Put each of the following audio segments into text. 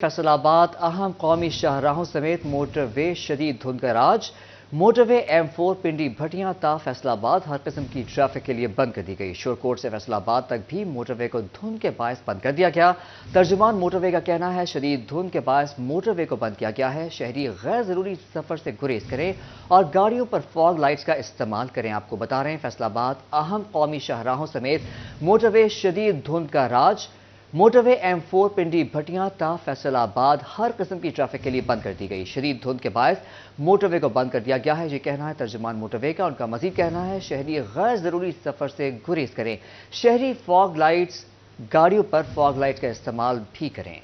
फैसल आबाद अहम कौमी शाहराहों समेत मोटरवे शदीद धुंध का राज। मोटरवे M4 पिंडी भटियां ता फैसलाबाद हर किस्म की ट्रैफिक के लिए बंद कर दी गई। शोरकोट से फैसलाबाद तक भी मोटरवे को धुंध के बायस बंद कर दिया गया। तर्जुमान मोटरवे का कहना है शदीद धुंध के बायस मोटरवे को बंद किया गया है। शहरी गैर जरूरी सफर से गुरेज करें और गाड़ियों पर फॉग लाइट्स का इस्तेमाल करें। आपको बता रहे हैं फैसलाबाद अहम कौमी शाहराहों समेत मोटरवे शदीद धुंध का राज। मोटरवे M4 पिंडी भटियां ता फैसलाबाद हर किस्म की ट्रैफिक के लिए बंद कर दी गई। शदीद धुंध के बायस मोटरवे को बंद कर दिया गया है, ये कहना है तर्जुमान मोटरवे का। उनका मजीद कहना है शहरी गैर जरूरी सफर से गुरेज करें। शहरी फॉग लाइट्स गाड़ियों पर फॉग लाइट का इस्तेमाल भी करें।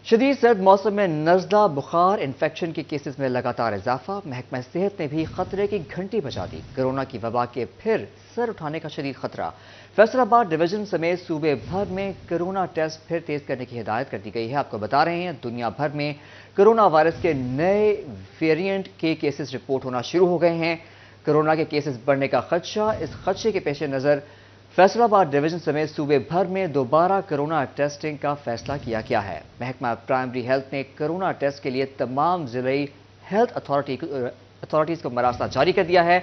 शदीद सर्द मौसम में नज़ला बुखार इन्फेक्शन के केसेस में लगातार इजाफा। महकमा सेहत ने भी खतरे की घंटी बजा दी। कोरोना की वबा के फिर सर उठाने का शदीद खतरा। फैसलाबाद डिवीजन समेत सूबे भर में कोरोना टेस्ट फिर तेज करने की हिदायत कर दी गई है। आपको बता रहे हैं दुनिया भर में कोरोना वायरस के नए वेरिएंट के केसेस रिपोर्ट होना शुरू हो गए हैं। कोरोना के केसेस बढ़ने का खदशा, इस खदशे के पेश नज़र फैसलाबाद डिवीजन समेत सूबे भर में दोबारा कोरोना टेस्टिंग का फैसला किया गया है। महकमा प्राइमरी हेल्थ ने कोरोना टेस्ट के लिए तमाम जिले हेल्थ अथॉरिटीज को मरासला जारी कर दिया है।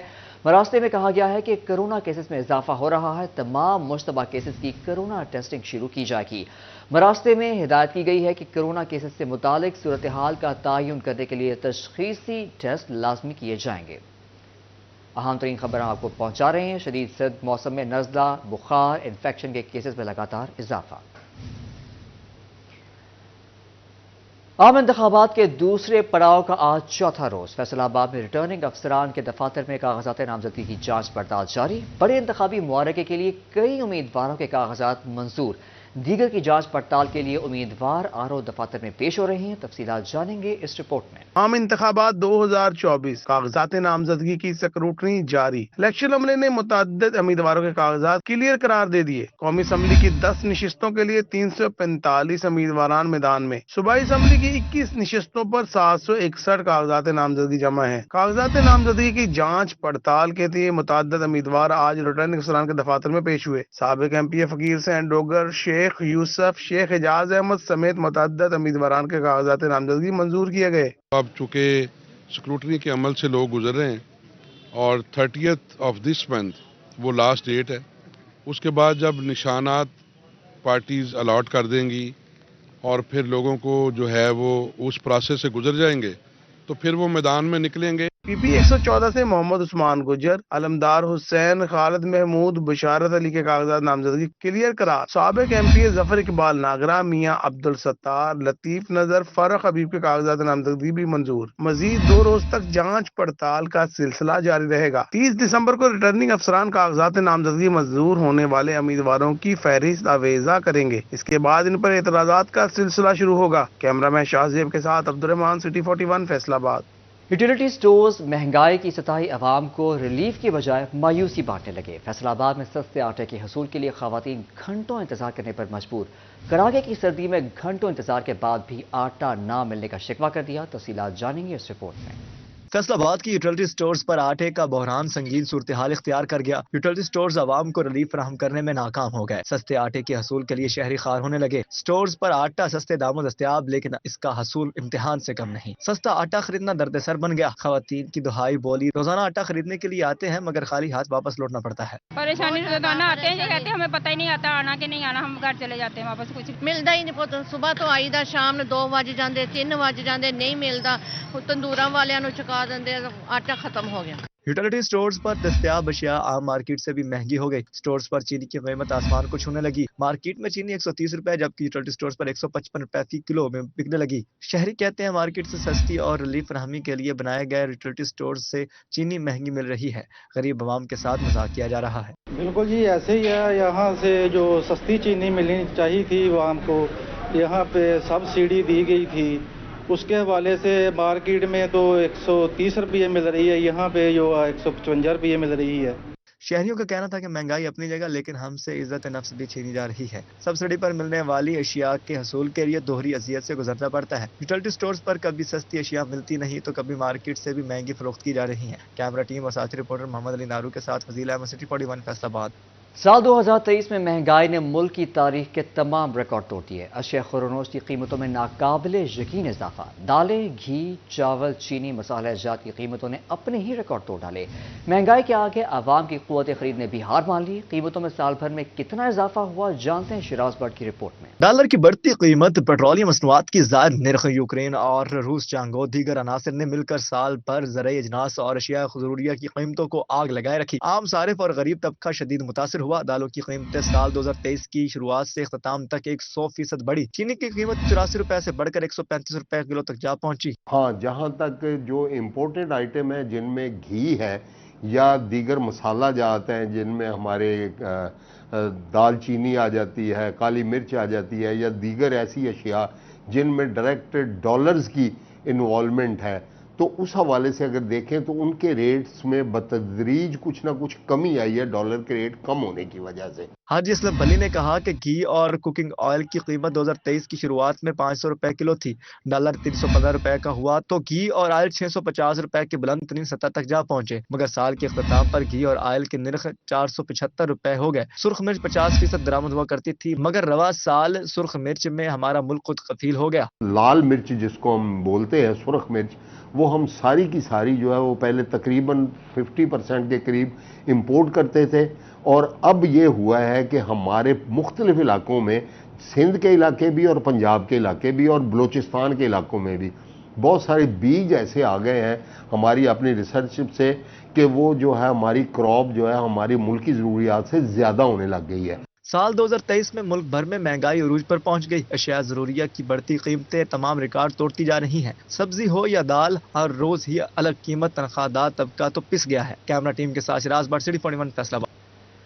मरासले में कहा गया है कि कोरोना केसेस में इजाफा हो रहा है, तमाम मुश्तबा केसेस की कोरोना टेस्टिंग शुरू की जाएगी। मरासले में हिदायत की गई है कि कोरोना केसेस से मुतालिक सूरत हाल का तयन करने के लिए तशखीसी टेस्ट लाजमी किए जाएंगे। अहम तरीन खबर आपको पहुंचा रहे हैं। शदीद सर्द मौसम में नज़ला बुखार इन्फेक्शन के केसेस में लगातार इजाफा। आम इंतखाबात के दूसरे पड़ाव का आज चौथा रोज फैसलाबाद में रिटर्निंग अफसरान के दफातर में कागजात नामजदगी की जांच पड़ताल जारी। बड़े इंतखाबी मुआरके के लिए कई उम्मीदवारों के कागजात मंजूर। दीगर की जांच पड़ताल के लिए उम्मीदवार आरओ दफातर में पेश हो रहे हैं। तफसीलात जानेंगे इस रिपोर्ट में। आम इंतखाबात 2024 कागजात नामजदगी की स्क्रूटनी जारी। इलेक्शन अमले ने मुतअद्दिद उम्मीदवारों के कागजात क्लियर करार दे दिए। कौमी असम्बली की 10 नशिस्तों के लिए 345 उम्मीदवार मैदान में। सूबाई असम्बली की 21 नशिस्तों पर 761 कागजात नामजदगी जमा है। कागजात नामजदगी की जांच पड़ताल के लिए मुतअद्दिद उम्मीदवार आज रिटर्निंग अफसरान के दफातर में पेश हुए। साबिक MP फकीर सैन डोगर, शेख यूसुफ, शेख एजाज अहमद समेत मुतअद्दिद उम्मीदवारान के कागजात नामजदगी मंजूर किए गए। अब चूंकि स्क्रूटनी के अमल से लोग गुजर रहे हैं और 30th ऑफ दिस मंथ वो लास्ट डेट है, उसके बाद जब निशानात पार्टीज अलॉट कर देंगी और फिर लोगों को जो है वो उस प्रोसेस से गुजर जाएंगे तो फिर वो मैदान में निकलेंगे। PP 114 से मोहम्मद उस्मान गुजर, अलमदार हुसैन, खालिद महमूद, बशारत अली के कागजात नामजदगी क्लियर करार। साबिक MP जफर इकबाल नागरा, मियां अब्दुल सत्तार, लतीफ नजर, फरख हबीब के कागजात नामजदगी भी मंजूर। मजीद 2 रोज तक जांच पड़ताल का सिलसिला जारी रहेगा। 30 दिसंबर को रिटर्निंग अफसरान कागजात नामजदगी मंजूर होने वाले उम्मीदवारों की फहरिस्त आवेजा करेंगे। इसके बाद इन पर एतराजात का सिलसिला शुरू होगा। कैमरामैन शाहजेब के साथ Abdurrahman, city 41 Faisalabad. Utility stores महंगाई की सताई अवाम को रिलीफ की बजाय मायूसी बांटने लगे। फैसलाबाद में सस्ते आटे के हसूल के लिए खवातीन घंटों इंतजार करने पर मजबूर। कड़ाके की सर्दी में घंटों इंतजार के बाद भी आटा ना मिलने का शिकवा कर दिया। तफसीलात जानेंगे इस रिपोर्ट में। फैसलाबाद की यूटिलिटी स्टोर्स पर आटे का बहरान संगीन सूरत हाल इख्तियार कर गया। यूटिलिटी स्टोर्स आवाम को रिलीफ फराहम करने में नाकाम हो गए। सस्ते आटे के हसूल के लिए शहरी खार होने लगे। स्टोर्स पर आटा सस्ते दामों दस्तयाब, लेकिन इसका हसूल इम्तिहान से कम नहीं। सस्ता आटा खरीदना दर्द-ए-सर बन गया। खवातीन की दुहाई बोली, रोजाना आटा खरीदने के लिए आते हैं मगर खाली हाथ वापस लौटना पड़ता है। परेशानी रोजाना आते हैं, कहते हैं हमें पता ही नहीं आता आना कि नहीं आना, हम घर चले जाते हैं वापस, कुछ मिलता ही नहीं पुत। सुबह तो आईदा, शाम ਨੂੰ 2 ਵਜ ਜਾਂਦੇ, 3 ਵਜ ਜਾਂਦੇ, नहीं मिलता। तंदूरा वालियां ਨੂੰ ਚੁਕਾ ਦਿੰਦੇ, आटा खत्म हो गया। यूटिलिटी स्टोर्स पर दस्तयाब अशिया आम मार्केट से भी महंगी हो गई। स्टोर्स पर चीनी की कीमत आसमान को छूने लगी। मार्केट में चीनी 130 रुपए जबकि यूटिलिटी स्टोर्स पर 155 रुपए फी किलो में बिकने लगी। शहरी कहते हैं मार्केट से सस्ती और रिलीफ फराहमी के लिए बनाए गए यूटिलिटी स्टोर्स से चीनी महंगी मिल रही है। गरीब अवाम के साथ मजाक किया जा रहा है। बिल्कुल जी ऐसे ही है। यहाँ से जो सस्ती चीनी मिलनी चाहिए थी आवाम को, यहाँ पे सब्सिडी दी गई थी, उसके हवाले से मार्केट में तो 130 रुपये मिल रही है, यहाँ पे जो 155 रुपये मिल रही है। शहरियों का कहना था कि महंगाई अपनी जगह, लेकिन हमसे इज्जत नफ्स भी छीनी जा रही है। सब्सिडी पर मिलने वाली अशिया के हसूल के लिए दोहरी अजियत से गुजरना पड़ता है। यूटिलिटी स्टोर्स पर कभी सस्ती अशिया मिलती नहीं तो कभी मार्केट से भी महंगी फरोख्त की जा रही है। कैमरा टीम और साथी रिपोर्टर मोहम्मद अली नारू के साथ फजील अहमद, सिटी 41 फैसलाबाद। साल 2023 में महंगाई ने मुल्क की तारीख के तमाम रिकॉर्ड तोड़ दिए। अशिया खुरोनोश की कीमतों में नाकाबिले यकीन इजाफा। दालें, घी, चावल, चीनी, मसाला अजात की कीमतों ने अपने ही रिकॉर्ड तोड़ डाले। महंगाई के आगे आवाम की कुव्वत खरीद ने भी हार मान ली। कीमतों में साल भर में कितना इजाफा हुआ, जानते हैं शिराज भट्ट की रिपोर्ट में। डॉलर की बढ़ती कीमत, पेट्रोलियम मसनूआत की ज़ायद निर्ख, यूक्रेन और रूस जंग और दीगर अनासर ने मिलकर साल भर ज़राए अजनास और अशिया ज़रूरिया की कीमतों को आग लगाए रखी। आम सारिफ और गरीब तबका शदीद मुतासिर हुआ। दालों की कीमतें साल 2023 की शुरुआत से इख्तिताम तक 100% बढ़ी। चीनी की कीमत 84 रुपए से बढ़कर 135 रुपए किलो तक जा पहुंची। हाँ, जहाँ तक जो इम्पोर्टेड आइटम है जिनमें घी है या दीगर मसाला जाते हैं, जिनमें हमारे दाल चीनी आ जाती है, काली मिर्च आ जाती है, या दीगर ऐसी अशिया जिनमें डायरेक्ट डॉलर्स की इन्वॉल्वमेंट है, तो उस हवाले से अगर देखें तो उनके रेट्स में बतदरीज कुछ ना कुछ कमी आई है डॉलर के रेट कम होने की वजह से। हाजी असलम बली ने कहा कि घी और कुकिंग ऑयल की कीमत 2023 की शुरुआत में 500 रुपए किलो थी। डॉलर 315 रुपए का हुआ तो घी और ऑयल 650 रुपए की बुलंद तरीन सतह तक जा पहुंचे, मगर साल के इख्तिताम पर घी और ऑयल के निर्ख 475 रुपए हो गए। सुर्ख मिर्च 50% बरामद हुआ करती थी, मगर रवा साल सुर्ख मिर्च में हमारा मुल्क खुद कफील हो गया। लाल मिर्च जिसको हम बोलते हैं सुर्ख मिर्च, वो हम सारी की सारी जो है वो पहले तकरीबन 50% के करीब इंपोर्ट करते थे, और अब ये हुआ है कि हमारे मुख्तलिफ इलाकों में, सिंध के इलाके भी और पंजाब के इलाके भी और बलूचिस्तान के इलाकों में भी बहुत सारे बीज ऐसे आ गए हैं हमारी अपनी रिसर्च से कि वो जो है हमारी क्रॉप जो है हमारी मुल्क की ज़रूरियात से ज़्यादा होने लग गई है। साल 2023 में मुल्क भर में महंगाई उरूज पर पहुंच गई। अशिया ज़रूरिया की बढ़ती कीमतें तमाम रिकॉर्ड तोड़ती जा रही हैं। सब्जी हो या दाल, हर रोज ही अलग कीमत। तनख्वाहदार तबका तो पिस गया है। कैमरा टीम के साथ शिराज भट्ट, सिटी 41 फैसलाबाद।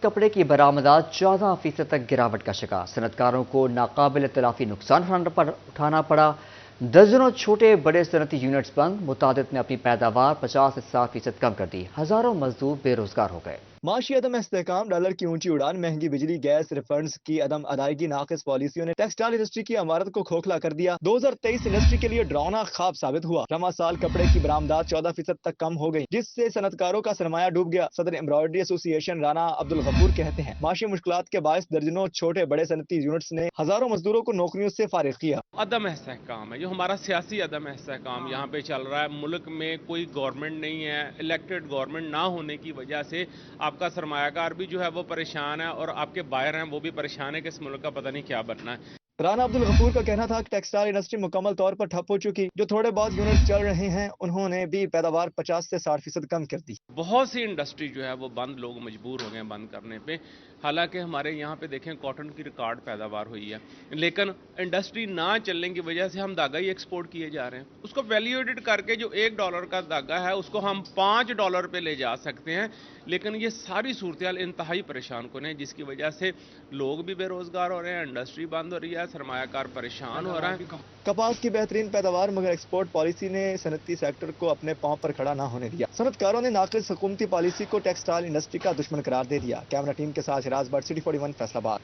कपड़े की बरामदात 14% तक गिरावट का शिकार। सनतकारों को नाकाबिल तलाफी नुकसान उठाना पड़ा। दर्जनों छोटे बड़े सनती यूनिट्स बंद। मुतादिद ने अपनी पैदावार 50 से 60% कम कर दी। हजारों मजदूर बेरोजगार हो गए। माशी अदम इस्तेहकाम, डॉलर की ऊंची उड़ान, महंगी बिजली, गैस रिफंड्स की अदम अदायगी, नाकिस पॉलिसियों ने टेक्सटाइल इंडस्ट्री की इमारत को खोखला कर दिया। 2023 इंडस्ट्री के लिए डरावना ख्वाब साबित हुआ। रवा साल कपड़े की बरामदात 14% तक कम हो गई, जिससे सनतकारों का सरमाया डूब गया। सदर एम्ब्रॉयडरी एसोसिएशन राना अब्दुल गफूर कहते हैं, माशी मुश्किलात के बायस दर्जनों छोटे बड़े सनती यूनिट्स ने हजारों मजदूरों को नौकरियों से फारिग किया। अदम इस्तेहकाम है, जो हमारा सियासी अदम इस्तेहकाम यहाँ पे चल रहा है। मुल्क में कोई गवर्नमेंट नहीं है, इलेक्टेड गवर्नमेंट ना होने की वजह से आपका सरमायाकार भी जो है वो परेशान है, और आपके बायर हैं वो भी परेशान है कि इस मुल्क का पता नहीं क्या बनना है। राना अब्दुल गफूर का कहना था कि टेक्सटाइल इंडस्ट्री मुकम्मल तौर पर ठप हो चुकी। जो थोड़े बहुत यूनिट चल रहे हैं उन्होंने भी पैदावार 50 से 60% कम कर दी। बहुत सी इंडस्ट्री जो है वो बंद, लोग मजबूर हो गए बंद करने पे। हालांकि हमारे यहाँ पे देखें कॉटन की रिकॉर्ड पैदावार हुई है, लेकिन इंडस्ट्री ना चलने की वजह से हम धागा ही एक्सपोर्ट किए जा रहे हैं। उसको वैल्यूएटेड करके जो $1 का धागा है उसको हम $5 पे ले जा सकते हैं, लेकिन ये सारी सूरत इंतहाई परेशान कुन है, जिसकी वजह से लोग भी बेरोजगार हो रहे हैं, इंडस्ट्री बंद हो रही है, सरमायाकार परेशान हो रहा है। कपास की बेहतरीन पैदावार, मगर एक्सपोर्ट पॉलिसी ने सनती सेक्टर को अपने पांव पर खड़ा ना होने दिया। सनतकारों ने नाकिस हुकूमती पॉलिसी को टेक्सटाइल इंडस्ट्री का दुश्मन करार दे दिया। कैमरा टीम के साथ शिराज भट्ट, सिटी 41 फैसलाबाद।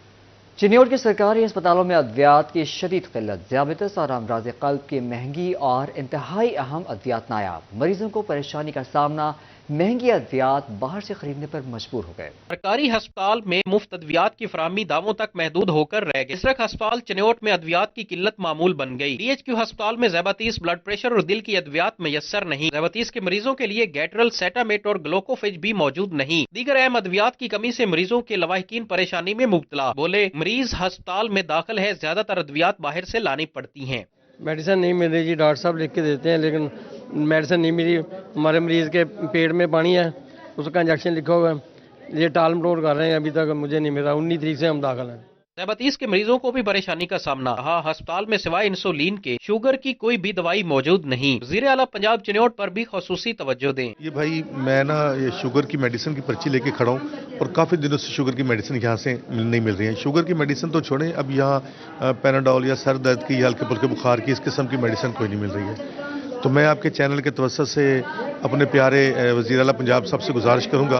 चिन्योट के सरकारी अस्पतालों में अद्वियात की शदीद किल्लत। ज़ियाबतिस और अमराज क़ल्ब की महंगी और इंतहाई अहम अद्वियात नायाब। मरीजों को परेशानी का सामना महंगी अद्वियात बाहर से खरीदने पर मजबूर हो गए। सरकारी अस्पताल में मुफ्त अद्वियात की फराहमी दावों तक महदूद होकर रह गई। इसरक अस्पताल चिन्योट में अद्वियात की किल्लत मामूल बन गई। DHQ अस्पताल में ज़ैबातीस, ब्लड प्रेशर और दिल की अद्वियात मैसर नहीं। ज़ैबातीस के मरीजों के लिए गैटरल, सेटामेट और ग्लूकोफेज भी मौजूद नहीं। दीगर अहम अद्वियात की कमी से मरीजों के लवाहिकीन परेशानी में मुब्तला। बोले, मरीज अस्पताल में दाखिल है, ज्यादातर अद्वियात बाहर से लानी पड़ती हैं। मेडिसिन नहीं मिल रही जी, डॉक्टर साहब लिख के देते हैं लेकिन मेडिसिन नहीं मिली। हमारे मरीज़ के पेट में पानी है, उसका इंजेक्शन लिखा हुआ है, ये टाल मटोल कर रहे हैं, अभी तक मुझे नहीं मिला। 19 तारीख से हम दाखिल हैं। ज़ैबातीस के मरीजों को भी परेशानी का सामना। अस्पताल में सिवाय इंसुलिन के शुगर की कोई भी दवाई मौजूद नहीं। वज़ीर आला पंजाब चिन्योट पर भी खसूसी तवज्जो दें। ये भाई मैं ना ये शुगर की मेडिसिन की पर्ची लेके खड़ा हूँ और काफ़ी दिनों से शुगर की मेडिसिन यहाँ से नहीं मिल रही है। शुगर की मेडिसिन तो छोड़ें, अब यहाँ पैनाडोल या सर दर्द की या हल्के फुल्के बुखार की इस किस्म की मेडिसिन कोई नहीं मिल रही है। तो मैं आपके चैनल के तवज्जुह से अपने प्यारे वज़ीर आला पंजाब साहब से गुजारिश करूँगा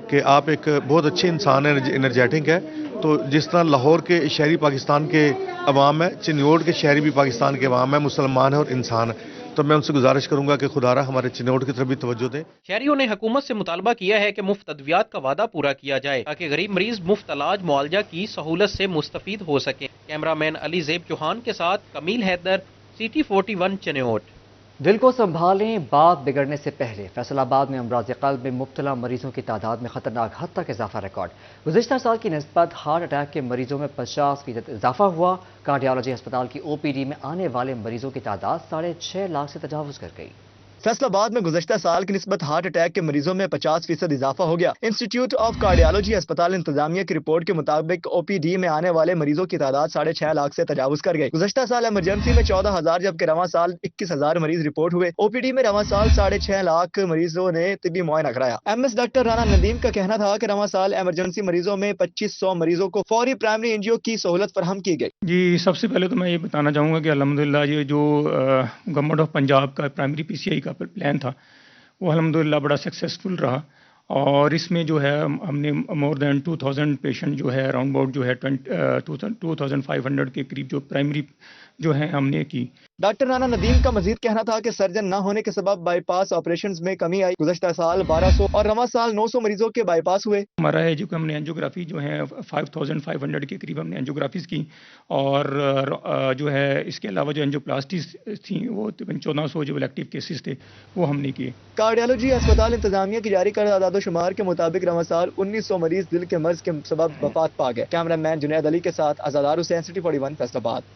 कि आप एक बहुत अच्छे इंसान हैं, एनर्जेटिक है, तो जिस तरह लाहौर के शहरी पाकिस्तान के अवाम है, चिन्योट के शहरी भी पाकिस्तान के अवाम है, मुसलमान है और इंसान है, तो मैं उनसे गुजारिश करूंगा कि खुदारा हमारे चिन्नौट की तरफ भी तवज्जो दें। शहरियों ने हुकूमत से मुतालबा किया है कि मुफ्त अद्वियात का वादा पूरा किया जाए ताकि गरीब मरीज मुफ्त इलाज मुआलजा की सहूलत से मुस्तफीद हो सके। कैमरामैन अली ज़ेब चौहान के साथ कमील हैदर, CT41 चिन्नौट। दिल को संभालें, बात बिगड़ने से पहले। फैसलाबाद में अमराज क़ल्ब में मुब्तला मरीजों की तादाद में खतरनाक हद तक इजाफा रिकॉर्ड। गुज़िश्ता साल की निस्बत हार्ट अटैक के मरीजों में 50% इजाफा हुआ। कार्डियोलॉजी अस्पताल की OPD में आने वाले मरीजों की तादाद 6.5 लाख से तजावुज़ कर गई। फैसलाबाद में गुज़श्ता साल की निस्बत हार्ट अटैक के मरीजों में 50% इजाफा हो गया। इंस्टीट्यूट ऑफ कार्डियोलॉजी अस्पताल इंतजामिया की रिपोर्ट के मुताबिक OPD में आने वाले मरीजों की तादाद 6.5 लाख से तजावुज कर गई। गुज़श्ता साल इमरजेंसी में 14,000 जबकि रवां साल 21,000 मरीज रिपोर्ट हुए। OPD में रवां साल 6.5 लाख मरीजों ने तिब्बी मुआयना कराया। MS डॉक्टर राना नदीम का कहना था कि रवां साल इमरजेंसी मरीजों में 2500 मरीजों को फौरी प्राइमरी एंजियो की सहूलत फराहम की गई। जी, सबसे पहले तो मैं ये बताना चाहूँगा कि अल्हम्दुलिल्लाह ये जो गवर्नमेंट ऑफ पंजाब का प्राइमरी PCI का प्लान था वो अल्हम्दुलिल्लाह बड़ा सक्सेसफुल रहा और इसमें जो है हमने मोर देन 2000 पेशेंट जो है अराउंड अबाउट जो है 2500 के करीब जो प्राइमरी जो है हमने की। डॉक्टर राना नदीम का मजीद कहना था कि सर्जन न होने के सबब बाईपास ऑपरेशंस में कमी आई। गुज़श्ता साल 1200 और रवां साल 900 मरीजों के बाईपास हुए। हमारा है जो कि हमने एंजियोग्राफी जो है 5500 के करीब हमने एंजियोग्राफीज की और जो है इसके अलावा जो एंजियोप्लास्टीज थी वो 1400 जो इलेक्टिव केसेस थे वो हमने किए। कार्डियोलॉजी अस्पताल इंतजामिया की जारी करदा आदादोशुमार के मुताबिक रवां साल 1900 मरीज दिल के मर्ज के सबब वफात पा गए। कैमरामैन जुनैद अली के साथ आजादार हुसैन, CT41 फैसलाबाद।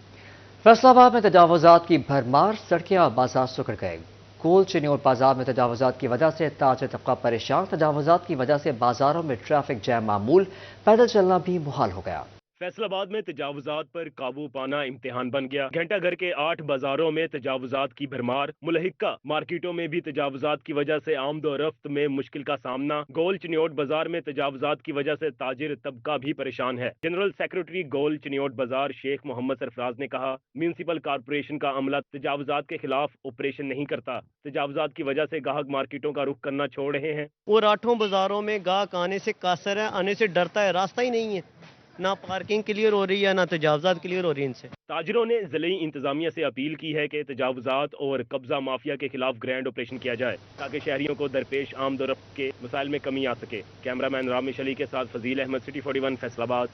फैसलाबाद में तजावुजात की भरमार, सड़कें और बाजार सुकड़ गए। गोल चिन्नौट बाजार में तजावुजात की वजह से ताजिर तबका परेशान। तजावुजात की वजह से बाजारों में ट्रैफिक जैम मामूल, पैदल चलना भी मुहाल हो गया। फैसलाबाद में तजावुजात पर काबू पाना इम्तिहान बन गया। घंटा घर के 8 बाजारों में तजावुजात की भरमार, मुलहिका मार्केटों में भी तजावुजात की वजह से आमदोरफ्त में मुश्किल का सामना। गोल चिन्नौट बाजार में तजावुजात की वजह से ताजिर तबका भी परेशान है। जनरल सेक्रेटरी गोल चिन्नौट बाजार शेख मोहम्मद सरफराज ने कहा, म्यूनसिपल कॉरपोरेशन का अमला तजावुजात के खिलाफ ऑपरेशन नहीं करता। तजावुजात की वजह से गाहक मार्केटों का रुख करना छोड़ रहे हैं। और 8 बाजारों में गाहक आने से कासर है, आने से डरता है, रास्ता ही नहीं है, ना पार्किंग क्लियर हो रही है ना तजावुजात क्लियर हो रही है इनसे। ताजिरों ने जिले इंतजामिया से अपील की है कि तजावुजात और कब्जा माफिया के खिलाफ ग्रैंड ऑपरेशन किया जाए ताकि शहरियों को दरपेश आमदोरफ्त के मसाइल में कमी आ सके। कैमरामैन रामेश अली के साथ फजील अहमद, CT41 फैसलाबाद।